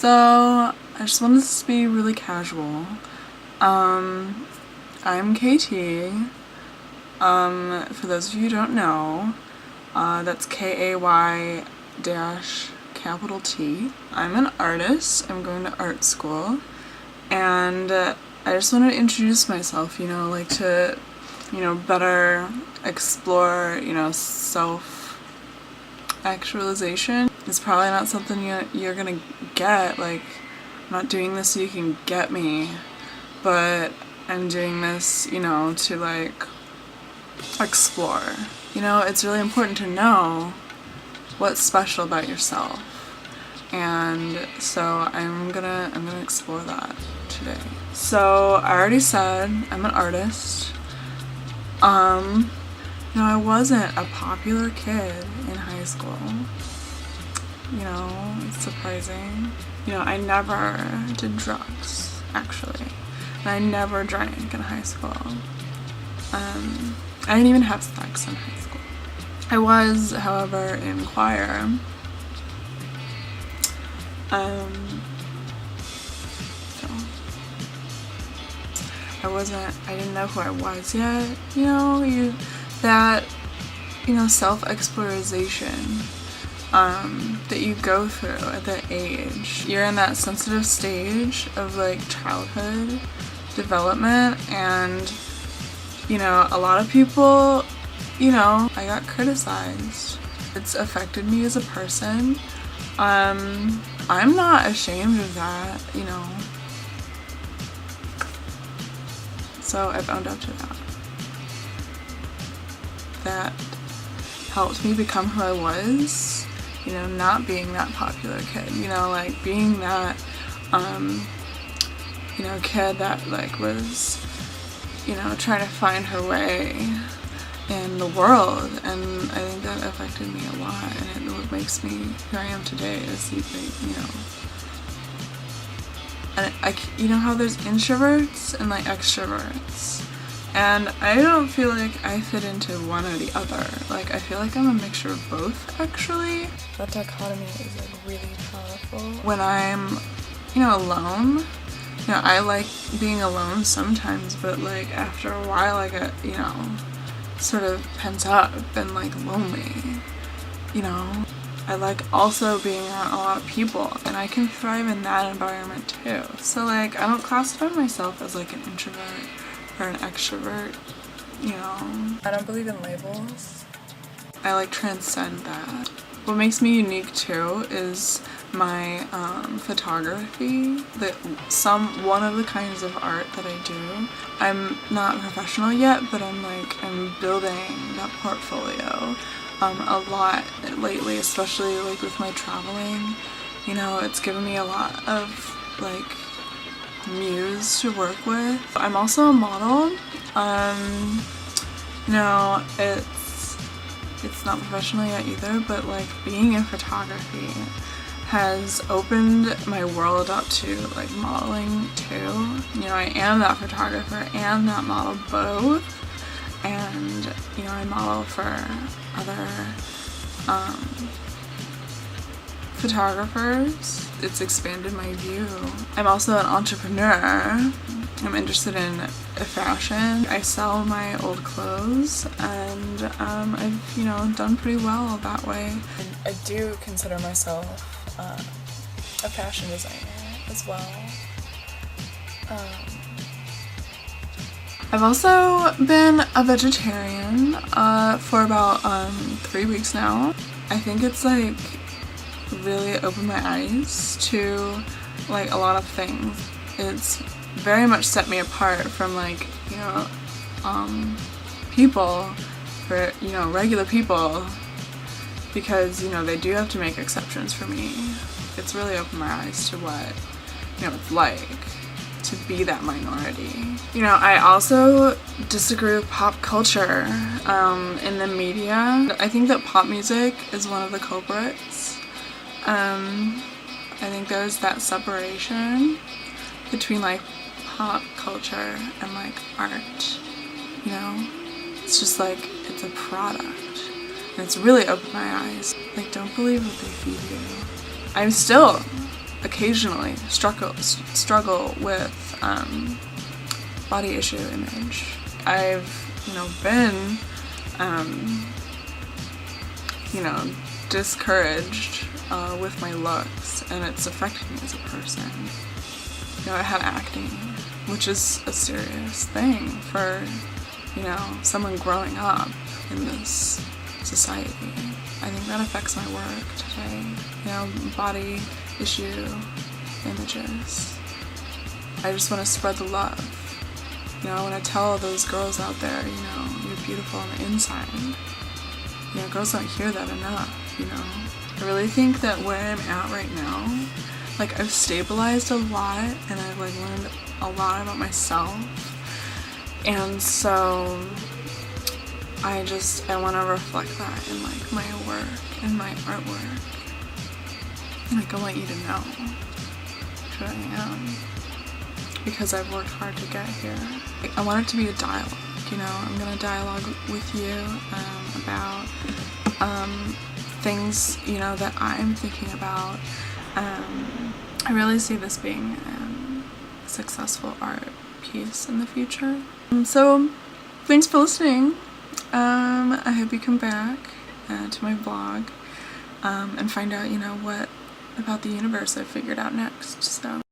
So I just wanted this to be really casual. I'm KT. For those of you who don't know, that's KAY dash capital T. I'm an artist. I'm going to art school, and I just wanted to introduce myself, like to, better explore, self-actualization. It's probably not something you're gonna get, like, I'm not doing this so you can get me, but I'm doing this, to, like, explore. It's really important to know what's special about yourself, and so I'm gonna explore that today. So I already said I'm an artist. I wasn't a popular kid in high school. It's surprising. I never did drugs, actually. And I never drank in high school. I didn't even have sex in high school. I was, however, in choir. So I didn't know who I was yet. Self-exploration that you go through at that age. You're in that sensitive stage of, like, childhood development, and a lot of people, I got criticized. It's affected me as a person. I'm not ashamed of that, so I've owned up to that. That helped me become who I was, not being that popular kid, like being that, kid that, like, was, trying to find her way in the world, and I think that affected me a lot, and what makes me who I am today is, and how there's introverts and, like, extroverts, and I don't feel like I fit into one or the other. Like, I feel like I'm a mixture of both, actually. That dichotomy is, like, really powerful. When I'm, alone, I like being alone sometimes, but, like, after a while I get, sort of pent up and, like, lonely, I like also being around a lot of people, and I can thrive in that environment too. So, like, I don't classify myself as, like, an introvert or an extrovert, I don't believe in labels. I, like, transcend that. What makes me unique too is my photography, one of the kinds of art that I do. I'm not professional yet, but I'm building that portfolio a lot lately, especially, like, with my traveling. It's given me a lot of, like, muse to work with. I'm also a model. It's not professional yet either, but, like, being in photography has opened my world up to, like, modeling too. I am that photographer and that model both, and I model for other photographers. It's expanded my view. I'm also an entrepreneur. I'm interested in fashion. I sell my old clothes, and I've, done pretty well that way. I do consider myself a fashion designer as well. I've also been a vegetarian for about 3 weeks now. I think it's, like, really opened my eyes to, like, a lot of things. It's very much set me apart from, like, people, for, regular people, because, they do have to make exceptions for me. It's really opened my eyes to what, it's like to be that minority. I also disagree with pop culture in the media. I think that pop music is one of the culprits. I think there's that separation between, like, pop culture and, like, art, It's just, like, it's a product, and it's really opened my eyes. Like, don't believe what they feed you. I'm still occasionally struggle with body issue image. I've, been, discouraged with my looks, and it's affected me as a person. I had acne, which is a serious thing for, someone growing up in this society. I think that affects my work today. Body issue images. I just want to spread the love. I want to tell those girls out there, you're beautiful on the inside. Girls don't hear that enough, I really think that where I'm at right now, I've stabilized a lot, and I've learned a lot about myself, and so I want to reflect that in my work and my artwork. I want you to know who I am, because I've worked hard to get here. I want it to be a dialogue, I'm gonna dialogue with you about things, that I'm thinking about. I really see this being a successful art piece in the future. So thanks for listening. I hope you come back to my blog and find out, what about the universe I figured out next. So